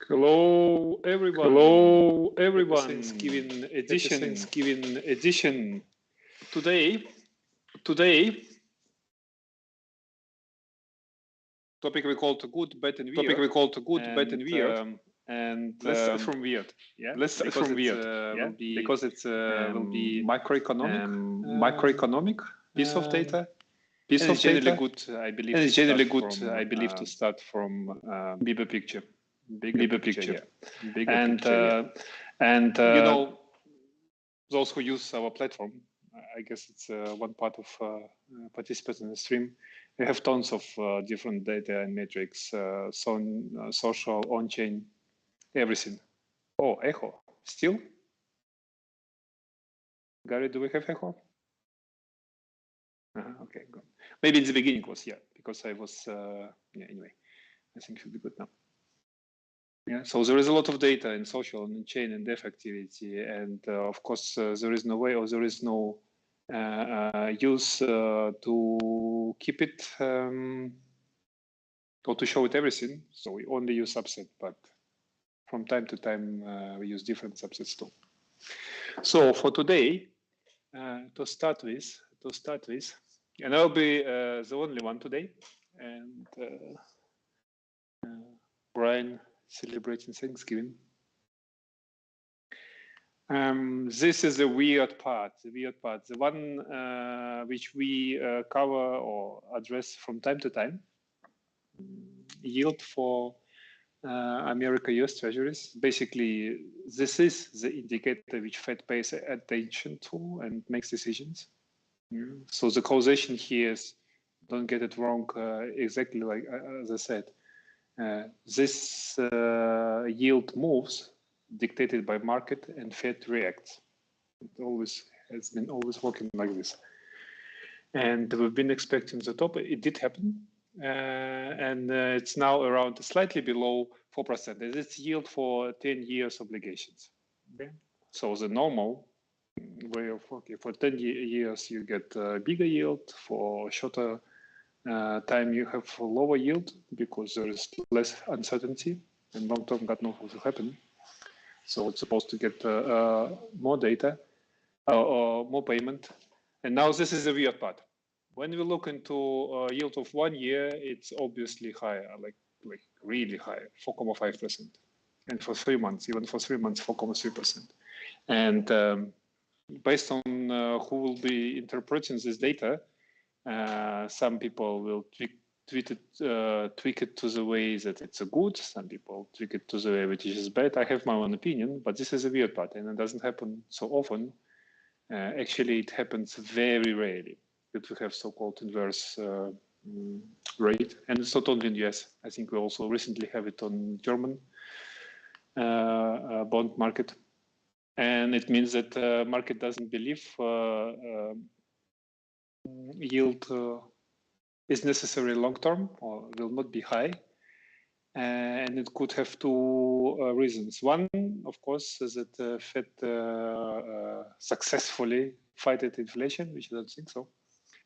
Hello everyone. Hello everyone. Thanksgiving edition. Today, topic we call good, bad, and weird. And let's start from weird. Yeah. Let's start from weird. Because it will be macroeconomic piece of data. It's generally good, I believe. And it's generally good, I believe, to start from bigger picture. Bigger picture. And you know, those who use our platform, I guess it's one part of participants in the stream. We have tons of different data and metrics, social, on-chain, everything. Oh, echo, still? Gary, do we have echo? Okay, good. Maybe in the beginning was, yeah, because I was, yeah, anyway, I think it should be good now. Yeah, so there is a lot of data in social and in chain and dev activity, and of course there is no way, or there is no use to keep it or to show it everything. So we only use subset, but from time to time we use different subsets too. So for today, to start with, and I'll be the only one today, and Brian celebrating Thanksgiving. This is the weird part, the one which we cover or address from time to time. Yield for America US Treasuries. Basically, this is the indicator which Fed pays attention to and makes decisions. So the causation here is, don't get it wrong, exactly like as I said, this yield moves dictated by market and Fed reacts. It always has been working like this. And we've been expecting the top. It did happen. And it's now around slightly below 4%. It's yield for 10 years obligations. Okay. So the normal way of working, for 10 years, you get a bigger yield. For shorter time, you have lower yield because there is less uncertainty and long term God knows what will happen. So it's supposed to get more data or more payment. And now this is the weird part. When we look into yield of 1 year, it's obviously higher, like really high, 4.5%. And for 3 months, even for 3 months, 4.3%. And based on who will be interpreting this data, some people will tweak it to the way that it's a good. Some people tweak it to the way which is bad. I have my own opinion, but this is a weird part, and it doesn't happen so often. Actually, it happens very rarely that we have so-called inverse rate, and it's not only in the US. I think we also recently have it on German bond market, and it means that market doesn't believe yield is necessary long-term or will not be high. And it could have two reasons. One, of course, is that Fed successfully fighted inflation, which I don't think so.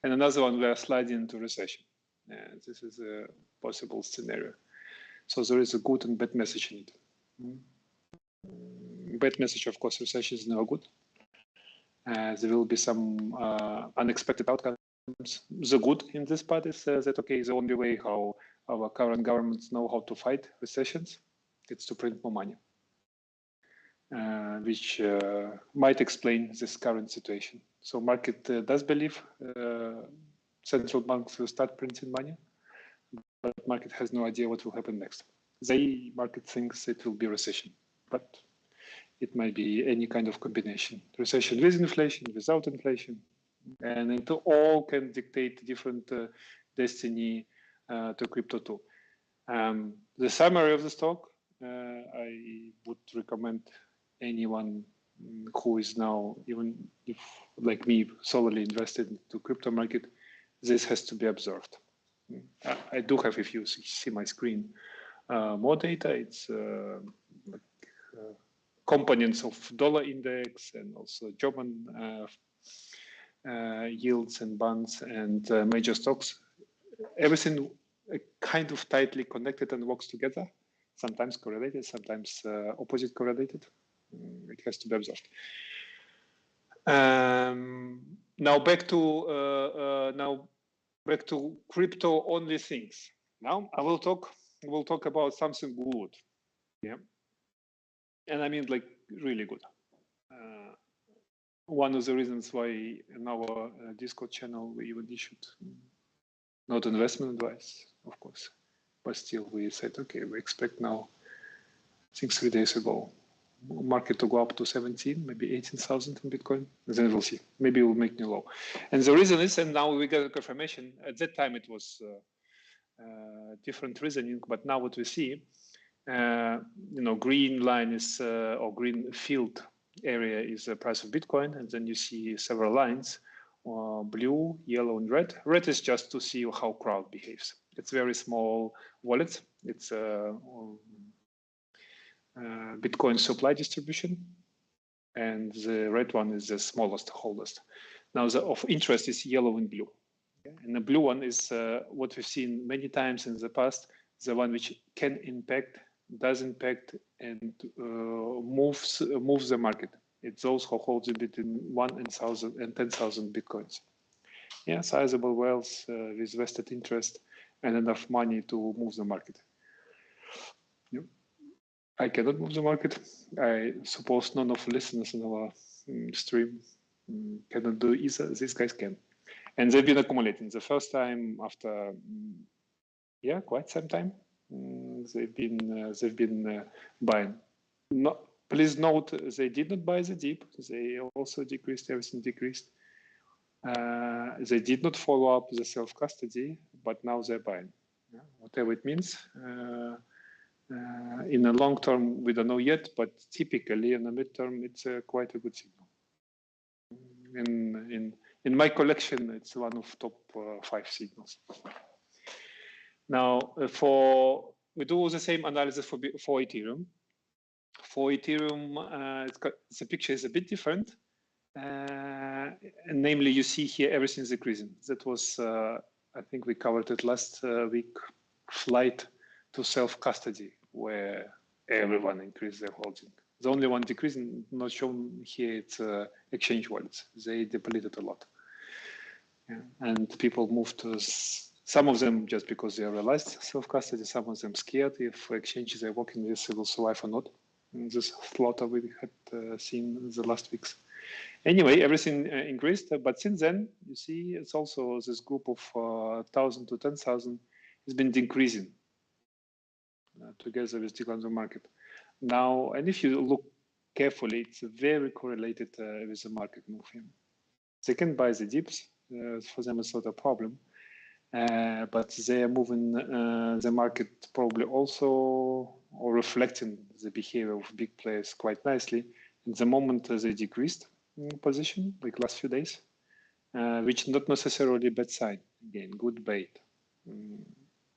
And another one, we are sliding into recession. This is a possible scenario. So there is a good and bad message in it. Bad message, of course, recession is never good. There will be some unexpected outcomes. The good in this part is that, okay, the only way how our current governments know how to fight recessions, it's to print more money, which might explain this current situation. So market does believe central banks will start printing money, but market has no idea what will happen next. Market thinks it will be recession, but it might be any kind of combination. Recession with inflation, without inflation, and it all can dictate different destiny to crypto too. The summary of the stock, I would recommend anyone who is now, even if like me, solely invested into crypto market, this has to be observed. I do have, if you see my screen, more data. It's components of dollar index and also German yields and bonds and major stocks. Everything kind of tightly connected and works together. sometimes correlated, sometimes opposite correlated. It has to be observed. Now back to crypto only things. Now I will talk about something good. Yeah, and I mean like really good. One of the reasons why in our Discord channel we even issued not investment advice, of course, but still we said, okay, we expect now, I think 3 days ago, market to go up to 17, maybe 18,000 in Bitcoin. Then we'll see. Maybe we'll make new low. And the reason is, and now we got a confirmation. At that time it was different reasoning, but now what we see, green line is or green field area is the price of Bitcoin, and then you see several lines, blue, yellow, and red. Red is just to see how crowd behaves. It's very small wallet. It's Bitcoin supply distribution, and the red one is the smallest holders. Now the of interest is yellow and blue, and the blue one is what we've seen many times in the past, the one which can impact, does impact, and moves the market. It's those who hold between 1,000 and 10,000 Bitcoins. Yeah, sizable wealth with vested interest and enough money to move the market. Yeah. I cannot move the market. I suppose none of the listeners in our stream cannot do either. These guys can. And they've been accumulating. The first time after, quite some time, they've been buying. Please note, they did not buy the dip. They also decreased, everything decreased. They did not follow up the self-custody, but now they're buying. Yeah, whatever it means. In the long term, we don't know yet, but typically in the midterm, it's quite a good signal. In my collection, it's one of top 5 signals. Now, we do the same analysis for Ethereum. For Ethereum, the picture is a bit different. And namely, you see here everything is decreasing. That was, I think we covered it last week, flight to self-custody, where everyone increased their holding. The only one decreasing, not shown here, it's exchange wallets. They depleted a lot. Yeah. And people moved to, some of them just because they realized self-custody, some of them scared if exchanges are working with will survive or not. And this slaughter we had seen the last weeks. Anyway, everything increased, but since then, you see, it's also this group of 1,000 to 10,000 has been decreasing together with decline of the market. Now, and if you look carefully, it's very correlated with the market movement. They can buy the dips, for them it's not a problem, but they are moving the market probably also, or reflecting the behavior of big players quite nicely. At the moment they decreased position, like last few days, which not necessarily a bad sign. Again, good bait.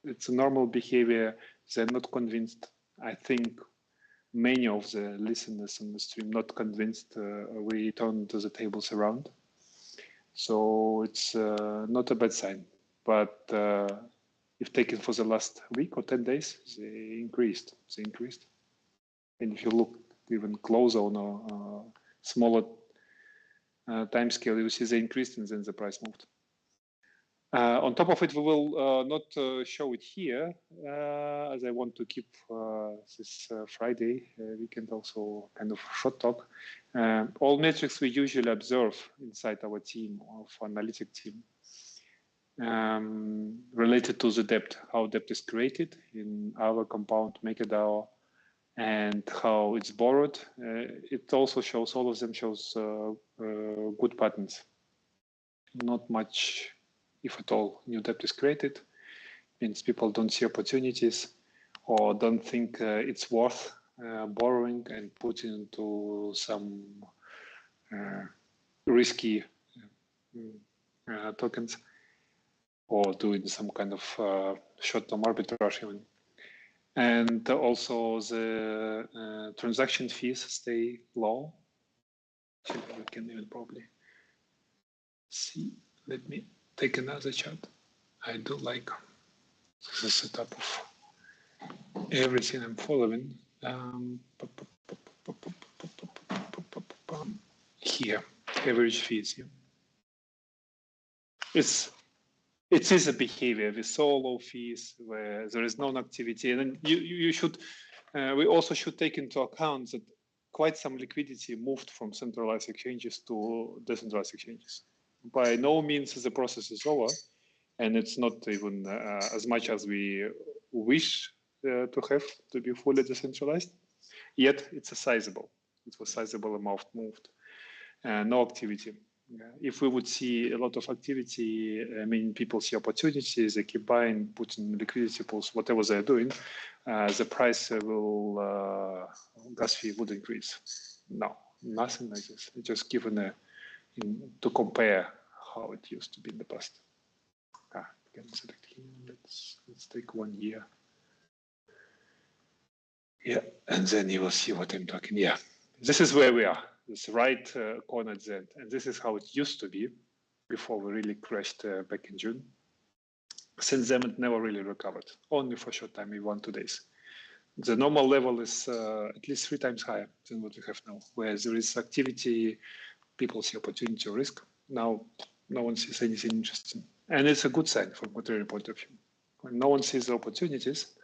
It's a normal behavior. They're not convinced. I think many of the listeners on the stream not convinced. We turn to the tables around. So it's not a bad sign. But if taken for the last week or 10 days, they increased. And if you look even closer on a smaller time scale, you see they increased and then the price moved. On top of it, we will not show it here, as I want to keep this Friday weekend also kind of short talk. All metrics we usually observe inside our team, of analytic team, related to the debt, how debt is created in our compound MakerDAO, and how it's borrowed. It also shows, all of them shows good patterns. Not much, if at all, new debt is created. Means people don't see opportunities or don't think it's worth borrowing and putting into some risky tokens, or doing some kind of short-term arbitrage even. And also the transaction fees stay low. Actually, we can even probably see. Let me take another chart. I do like the setup of everything I'm following. Here, average fees. Yeah. It is a behavior with so low fees where there is no activity, and then you should. We also should take into account that quite some liquidity moved from centralized exchanges to decentralized exchanges. By no means the process is over, and it's not even as much as we wish to have to be fully decentralized. Yet it's a sizable. It was sizable amount moved, no activity. If we would see a lot of activity, I mean, people see opportunities, they keep buying, putting liquidity pools, whatever they're doing, the price will, gas fee would increase. No, nothing like this. It's just given to compare how it used to be in the past. You can select here. Let's take 1 year. Yeah, and then you will see what I'm talking. Yeah, this is where we are. This right corner at the end, and this is how it used to be before we really crashed back in June. Since then, it never really recovered, only for a short time, maybe 1 2 days. The normal level is at least 3 times higher than what we have now, where there is activity, people see opportunity or risk. Now, no one sees anything interesting. And it's a good sign from a material point of view. When no one sees the opportunities,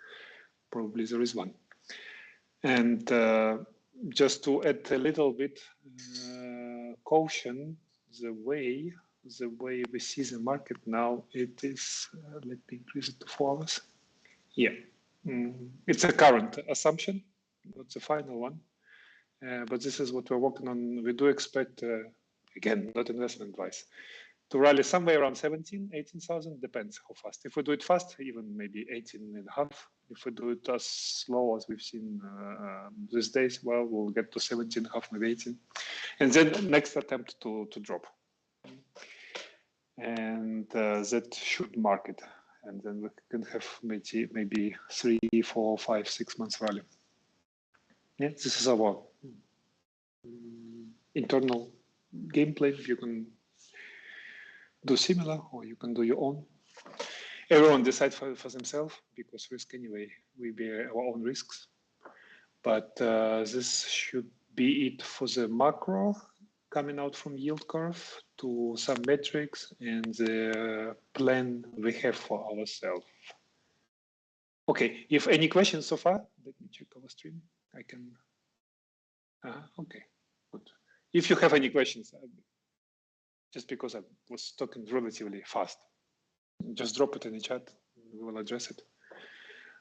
probably there is one. And just to add a little bit caution, the way we see the market now, it is, let me increase it to 4 hours. Yeah, it's a current assumption, not the final one. But this is what we're working on. We do expect, again, not investment advice, to rally somewhere around 17, 18,000, depends how fast. If we do it fast, even maybe 18.5. If we do it as slow as we've seen these days, well, we'll get to 17.5, maybe 18. And then next attempt to drop. And that should mark it. And then we can have maybe 3, 4, 5, 6 months rally. Yeah, this is our internal gameplay. You can do similar, or you can do your own. Everyone decide for themselves, because risk anyway, we bear our own risks. But this should be it for the macro, coming out from yield curve to some metrics and the plan we have for ourselves. Okay, if any questions so far, let me check our stream. I can. Okay, good. If you have any questions, just because I was talking relatively fast, just drop it in the chat. We will address it.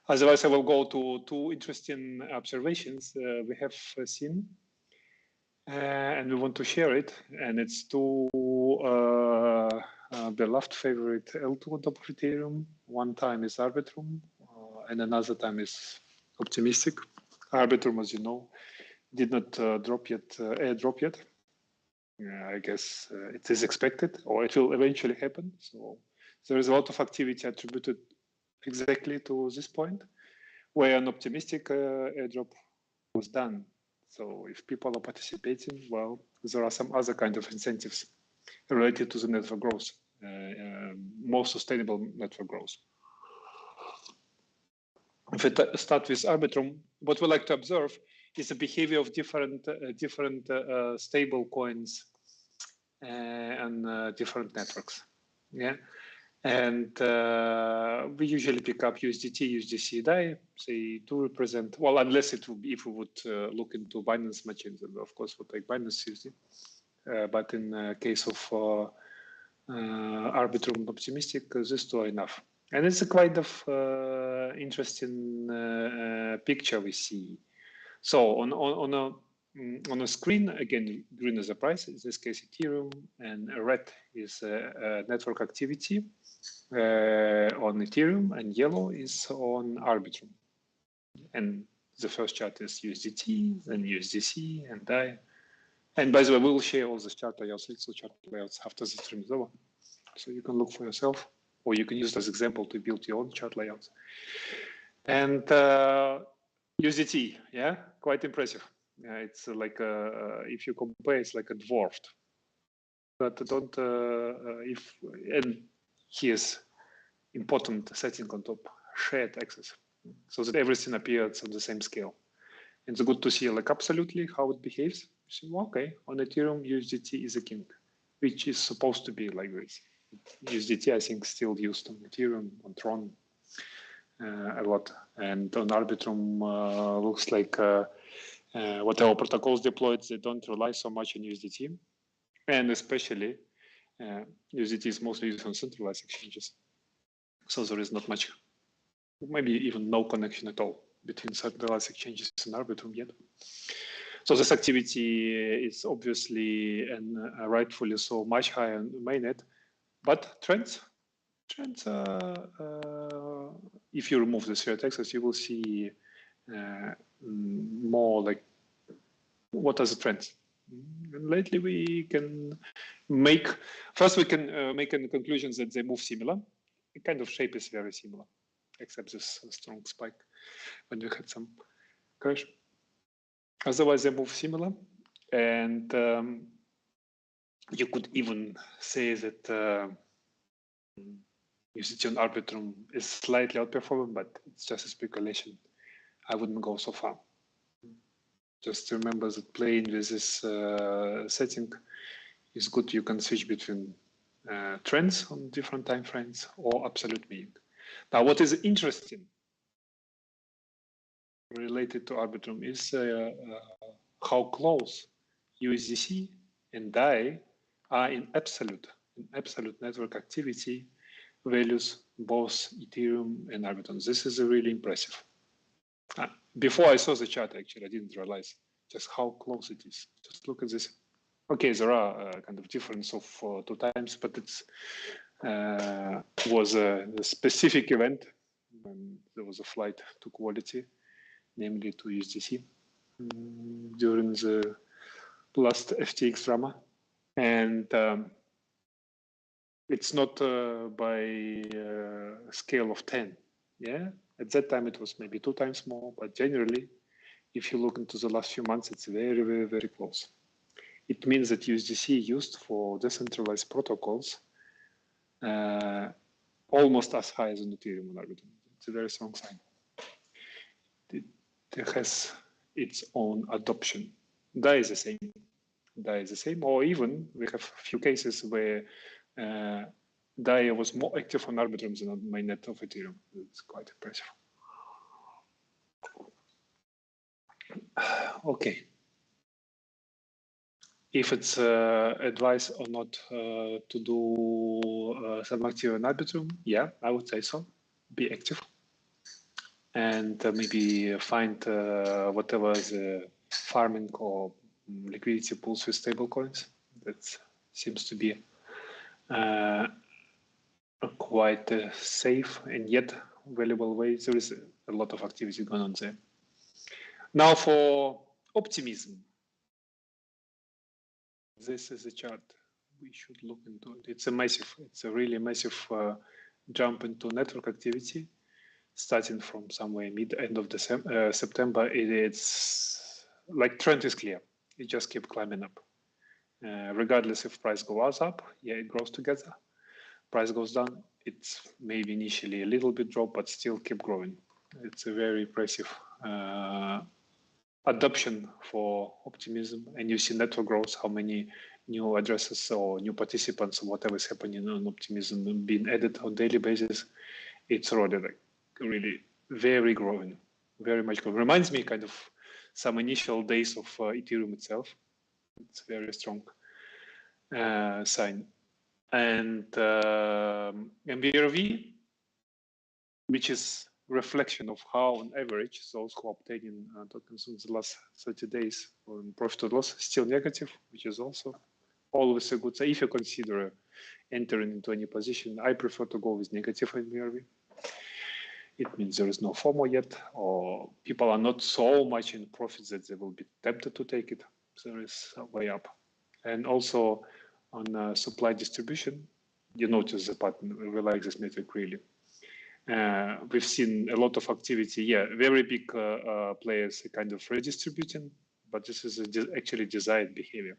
Otherwise, I will go to 2 interesting observations we have seen, and we want to share it. And it's 2 beloved favorite L2 on top of Ethereum. One time is Arbitrum, and another time is optimistic. Arbitrum, as you know, did not drop yet. I guess it is expected, or it will eventually happen. So there is a lot of activity attributed exactly to this point, where an optimistic airdrop was done. So if people are participating, well, there are some other kind of incentives related to the network growth, more sustainable network growth. If we start with Arbitrum, what we like to observe is the behavior of different stable coins and different networks. Yeah. And we usually pick up USDT, USDC, DAI. They do represent, well, unless it will be, if we would look into Binance machines, then of course we'll take Binance USD. But in case of Arbitrum optimistic, these 2 are enough. And it's a kind of interesting picture we see. So on a screen, again, green is the price, in this case Ethereum, and red is network activity on Ethereum, and yellow is on Arbitrum. And the first chart is USDT, then USDC, and DAI. And by the way, we'll share all the chart layouts, Excel chart layouts after the stream is over. So you can look for yourself, or you can use it as example to build your own chart layouts. And USDT, yeah, quite impressive. It's like if you compare, it's like a dwarfed. But don't and here's important setting on top: shared access. so that everything appears on the same scale. And it's good to see like absolutely how it behaves. You see, well, okay, on Ethereum, USDT is a king, which is supposed to be like this. USDT, I think, still used on Ethereum, on Tron a lot. And on Arbitrum, looks like whatever protocols deployed, they don't rely so much on USDT. And especially, USDT is mostly used on centralized exchanges. So there is not much, maybe even no connection at all between centralized exchanges and Arbitrum yet. So this activity is obviously and rightfully so much higher on mainnet, but trends, if you remove the threat access, you will see more like what are the trends. And lately we can make, first we can make a conclusion that they move similar. The kind of shape is very similar, except this strong spike when we had some crash. Otherwise, they move similar. And you could even say that USDT on Arbitrum is slightly outperforming, but it's just a speculation. I wouldn't go so far. Just remember that playing with this setting is good. You can switch between trends on different time frames or absolute mean. Now, what is interesting related to Arbitrum is how close USDC and DAI are in absolute network activity values, both Ethereum and Arbitrum. This is really impressive. Before I saw the chart, actually, I didn't realize just how close it is. Just look at this. Okay, there are kind of difference of 2 times, but it's was a specific event when there was a flight to quality, namely to USDC during the last FTX drama. And it's not by scale of 10. Yeah, at that time it was maybe 2 times more, but generally, if you look into the last few months, it's very, very, very close. It means that USDC used for decentralized protocols almost as high as on Ethereum and Arbitrum. It's a very strong sign. It has its own adoption. DAI is the same. DAI is the same, or even we have a few cases where DAI was more active on Arbitrum than on mainnet of Ethereum. It's quite impressive. Okay. If it's advice or not to do some active on Arbitrum, yeah, I would say so. Be active. And maybe find whatever the farming or liquidity pools with stablecoins. That seems to be quite safe and yet valuable way. There is a lot of activity going on there. Now for optimism. This is a chart we should look into. It's a really massive jump into network activity, starting from somewhere mid-end of September. It's like trend is clear. It just keeps climbing up. Regardless if price goes up, yeah, it grows together. Price goes down, it's maybe initially a little bit drop, but still keep growing. It's a very impressive adoption for optimism. And you see network growth, how many new addresses or new participants or whatever is happening on optimism being added on daily basis. It's already like really very growing, very much growing. Reminds me kind of some initial days of Ethereum itself. It's a very strong sign. And MBRV, which is reflection of how on average those who are obtaining tokens in the last 30 days on profit or loss still negative, which is also always a good sign. If you consider entering into any position, I prefer to go with negative MBRV. It means there is no FOMO yet, or people are not so much in profits that they will be tempted to take it. So there is a way up. And also on supply distribution, you notice the pattern. We like this metric really. We've seen a lot of activity. Yeah, very big players kind of redistributing, but this is actually desired behavior.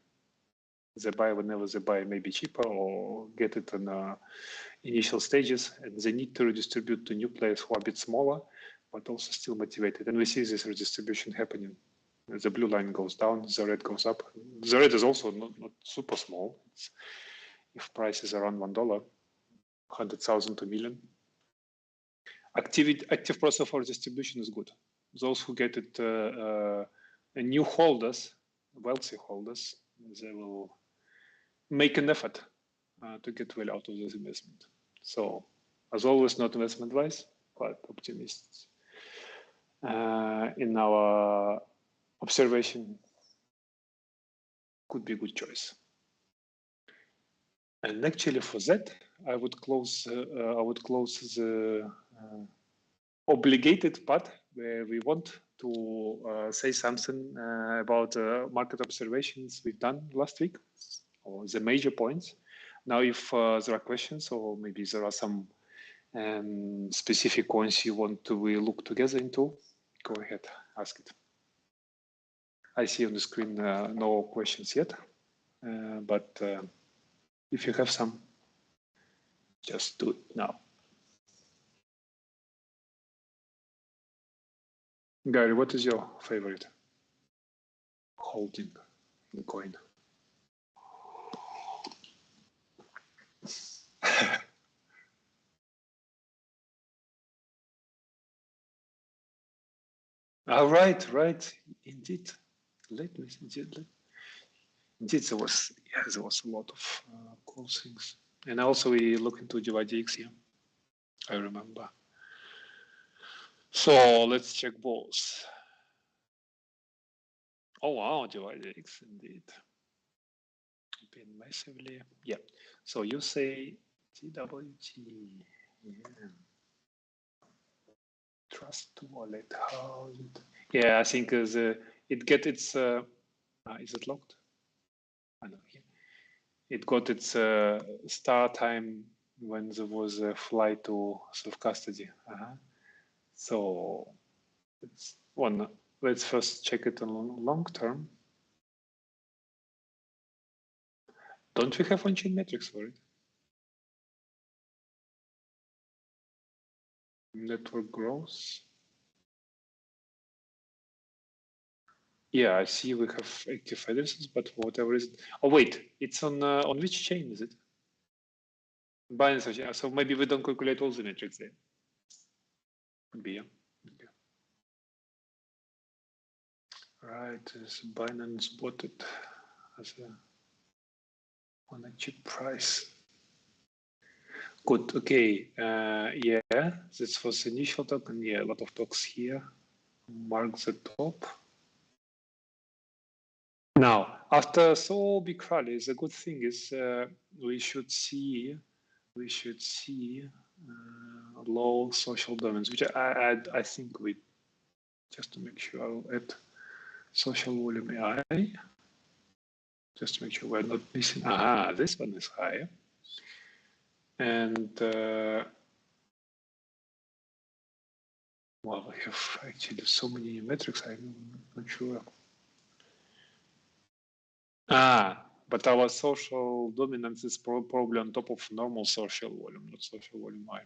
They buy whenever they buy maybe cheaper or get it in initial stages, and they need to redistribute to new players who are a bit smaller, but also still motivated. And we see this redistribution happening. The blue line goes down, the red goes up. The red is also not super small. If price is around $1, 100,000 to million. Active process for distribution is good. Those who get it, new holders, wealthy holders, they will make an effort to get value out of this investment. So, as always, not investment wise, but optimists. In our observation, could be a good choice. And actually, for that, I would close the obligated part where we want to say something about market observations we've done last week, or the major points. Now, if there are questions, or maybe there are some specific points you want to look together into, go ahead, ask it. I see on the screen no questions yet, but if you have some, just do it now. Gary, what is your favorite holding in the coin? Right, indeed. Let me see. Indeed, there was a lot of cool things, and also we look into DYDX here. I remember. So let's check both. Oh wow, DYDX indeed. Been massively, yeah. So you say TWT, yeah. Trust wallet, how is it? Yeah, I think it get its. Is it locked? I know here. It got its start time when there was a flight to self-custody. So it's one. Let's first check it on long term. Don't we have on-chain metrics for it? Network growth. Yeah, I see we have active addresses, but for whatever reason. Oh wait, it's on which chain is it? Binance. So maybe we don't calculate all the metrics there. Could be, yeah. Okay. Right, is Binance bought it as on a cheap price. Good. Okay. Yeah, this was the initial token. Yeah, a lot of talks here. Mark the top. Now, after so big rally, the good thing is we should see low social dominance, which I think we, just to make sure, I'll add social volume AI, just to make sure we're not missing. This one is higher. And well, we have actually so many metrics, I'm not sure. But our social dominance is probably on top of normal social volume, not social volume I.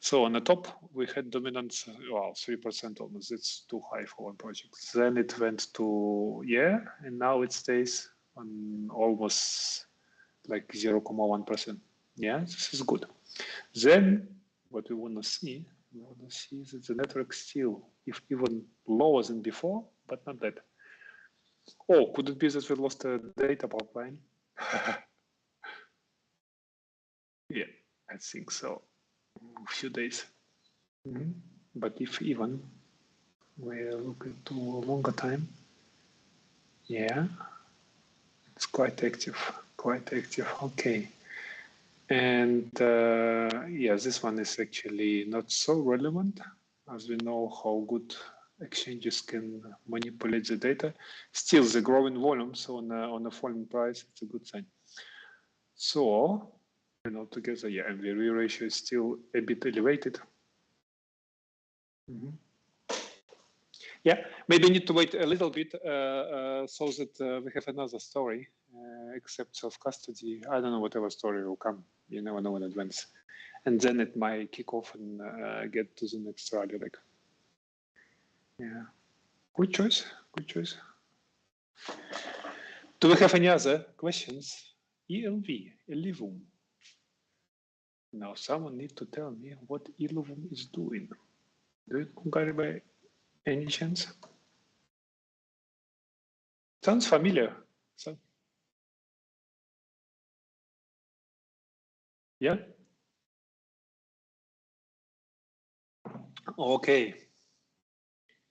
So on the top, we had dominance, well, 3% almost. It's too high for one project. Then it went to, yeah, and now it stays on almost like 0.1%. Yeah, this is good. Then what we want to see is that the network still, if even lower than before, but not that. Oh, could it be that we lost a data pipeline? Yeah, I think so. A few days. But if even we're looking to a longer time, yeah, it's quite active. Okay. And yeah, this one is actually not so relevant, as we know how good exchanges can manipulate the data. Still, the growing volume, so on a falling price, it's a good sign. So, and altogether, yeah, MVRE ratio is still a bit elevated. Yeah, maybe we need to wait a little bit so that we have another story, except self-custody. I don't know, whatever story will come. You never know in advance. and then it might kick off and get to the next rally. Like, yeah, good choice. Good choice. Do we have any other questions? ELV, Elivum. Now, someone need to tell me what Elivum is doing. Do you know, Gary, by any chance? Sounds familiar. So, yeah. Okay.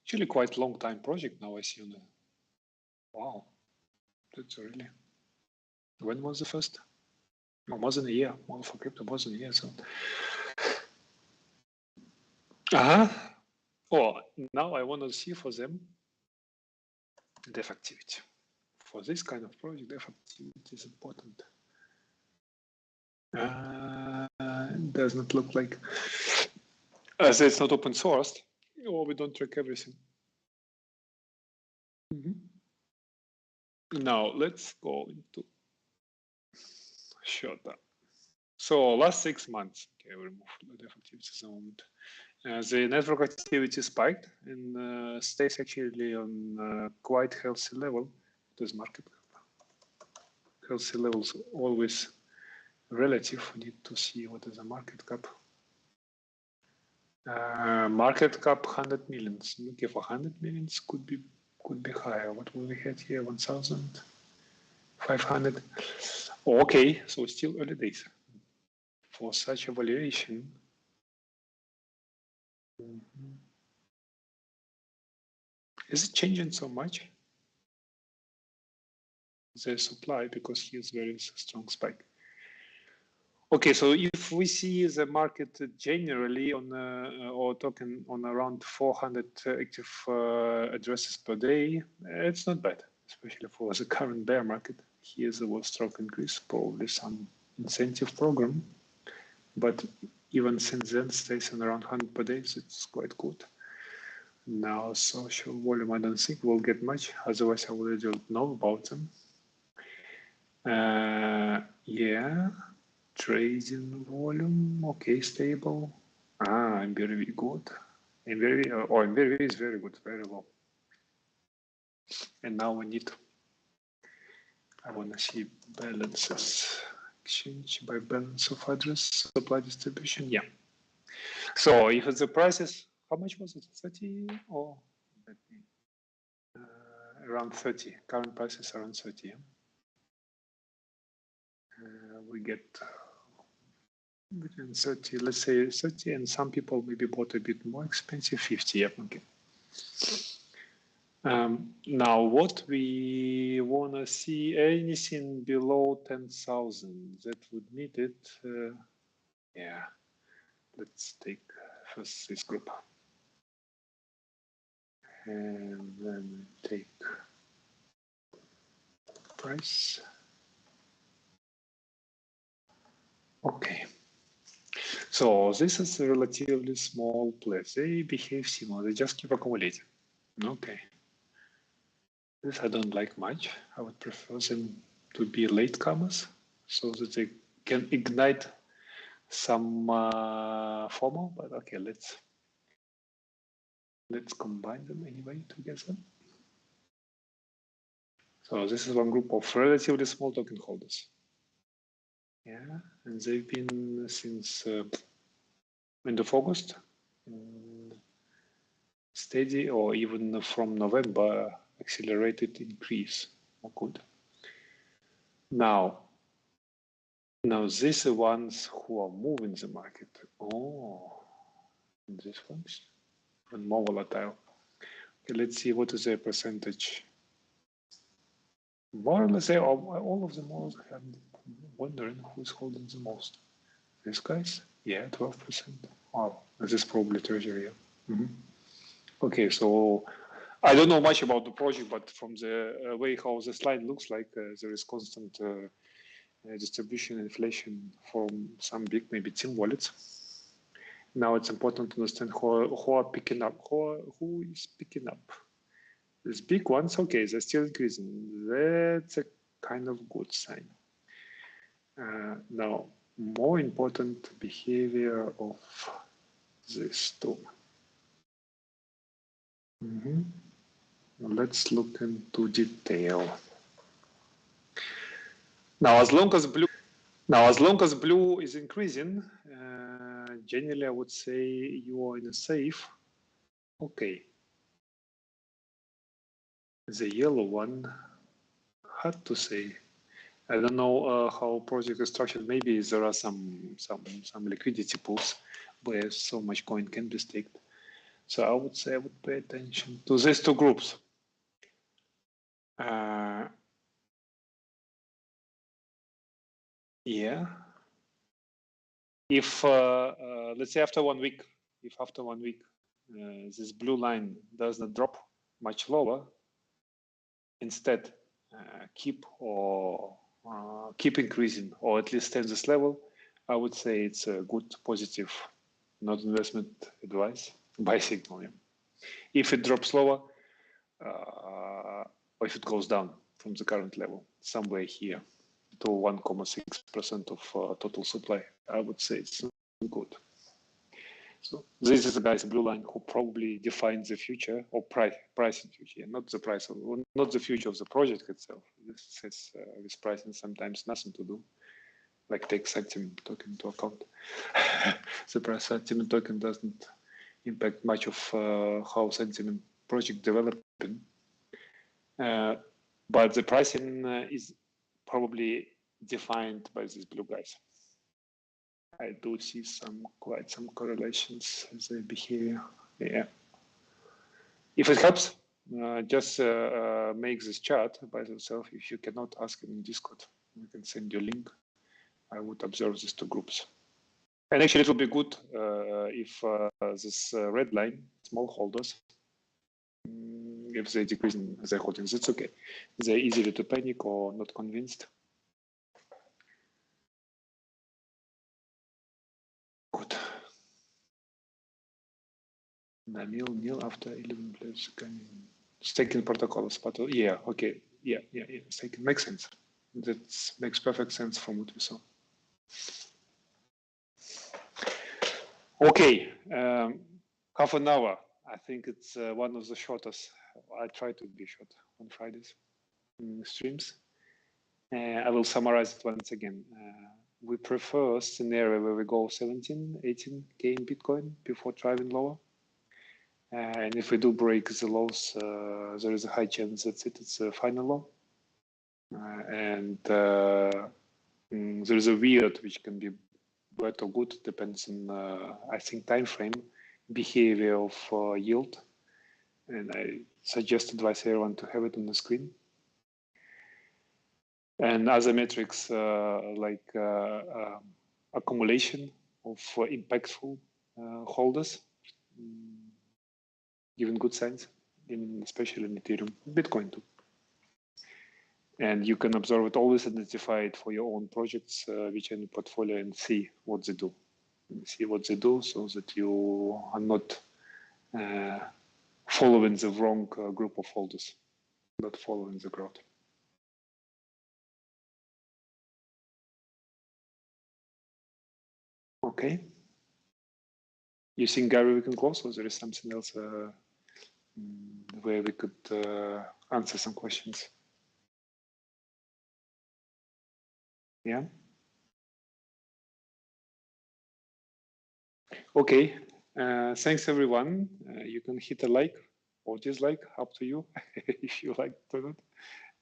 Actually, quite long time project now. I see on the. Wow, that's really. When was the first? It wasn't a year. Well, for crypto, wasn't a year. So. Oh, now I want to see for them dev activity. For this kind of project, dev activity is important. Does not look like, as it's not open sourced, or we don't track everything. Now let's go into shorter. So last 6 months, okay, we remove the dev activity at the moment. The network activity spiked and stays actually on quite healthy level. This market cap. Healthy levels always relative. We need to see what is the market cap. Market cap 100 millions. Okay, for 100 millions could be higher. What will we have here? 1,500. Oh, okay, so still early days for such evaluation. Is it changing so much? The supply, because here's very strong spike. Okay, so if we see the market generally on or talking on around 400 active addresses per day, it's not bad, especially for the current bear market. Here's a strong increase, probably some incentive program, but even since then stays on around 100 per day, so it's quite good. Now social volume, I don't think we'll get much, otherwise I already know about them. Yeah. Trading volume, okay, stable. I'm very good. And very is very good, very low. And now we need. I want to see balances. Exchange by balance of address, supply distribution. Yeah. So if the price is, how much was it? 30 or around 30. Current price is around 30. We get between 30, let's say 30, and some people maybe bought a bit more expensive, 50. Yeah, okay. Now, what we want to see, anything below 10,000 that would need it. Yeah, let's take first this group. And then take price. Okay. So this is a relatively small place. They behave similar. They just keep accumulating. Okay. This I don't like much. I would prefer them to be latecomers so that they can ignite some FOMO. But okay, let's combine them anyway together. So this is one group of relatively small token holders. Yeah, and they've been since end of August, steady, or even from November, accelerated increase. Oh, good. Now these are ones who are moving the market. Oh, this one's even more volatile. Okay, let's see what is their percentage. More or less, all of them. I'm wondering who's holding the most. These guys? Yeah, 12%. Wow, this is probably Treasury. Okay, so I don't know much about the project, but from the way how the slide looks like, there is constant distribution inflation from some big, maybe team wallets. Now it's important to understand who are picking up, who is picking up. These big ones, okay, they're still increasing. That's a kind of good sign. Now, more important behavior of this two. Let's look into detail. Now, as long as blue is increasing, generally I would say you are in a safe. Okay. The yellow one, hard to say. I don't know how project is structured. Maybe there are some liquidity pools where so much coin can be staked. So I would say I would pay attention to these two groups. Yeah. If let's say after 1 week, this blue line does not drop much lower, instead keep increasing, or at least stay this level, I would say it's a good positive, not investment advice, buy signal. Yeah. If it drops lower, or if it goes down from the current level, somewhere here to 1.6% of total supply, I would say it's good. So this is the guy's blue line who probably defines the future or pricing future, not the price, not the future of the project itself. This has with pricing sometimes nothing to do. Like take Santiment token into account. The price Santiment token doesn't impact much of how Santiment project developing. But the pricing is probably defined by these blue guys. I do see quite some correlations with the behavior. Yeah. If it helps, just make this chart by yourself. If you cannot, ask in Discord. We can send you a link. I would observe these two groups. And actually, it would be good if this red line, small holders, if they decrease in their holdings, it's okay. They're easily to panic or not convinced. Good. Nil after 11 players staking protocols, but yeah, okay, yeah, staking makes sense. That makes perfect sense from what we saw. Okay, half an hour. I think it's one of the shortest. I try to be short on Fridays streams. I will summarize it once again. We prefer a scenario where we go 17, 18K in Bitcoin before driving lower. And if we do break the lows, there is a high chance that it's a final low. And there is a weird, which can be bad or good, depends on, I think, time frame, behavior of yield. And I suggest advise everyone to have it on the screen. And other metrics like accumulation of impactful holders, given good signs, especially in Ethereum, Bitcoin too. And you can observe it, always identify it for your own projects, which are in the portfolio, and see what they do. So that you are not following the wrong group of holders, not following the crowd. Okay. You think, Gary, we can close, or there is something else where we could answer some questions? Yeah. Okay. Thanks, everyone. You can hit a like or dislike, up to you. If you like it or not,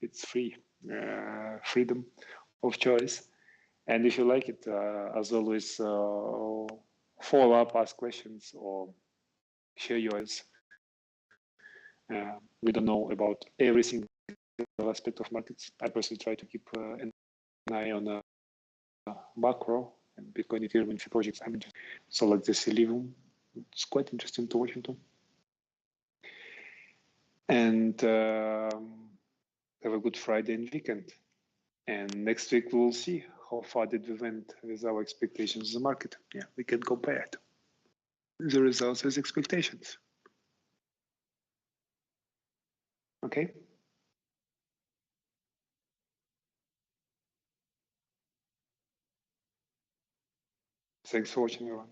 it's free. Freedom of choice. And if you like it, as always, follow up, ask questions, or share yours. We don't know about every single aspect of markets. I personally try to keep an eye on macro and Bitcoin, Ethereum, and few projects I'm interested. So like this Ethereum, it's quite interesting to watch into. And have a good Friday and weekend. And next week we'll see how far did we went with our expectations of the market. Yeah, we can compare it. The results with expectations. Okay. Thanks for watching, everyone.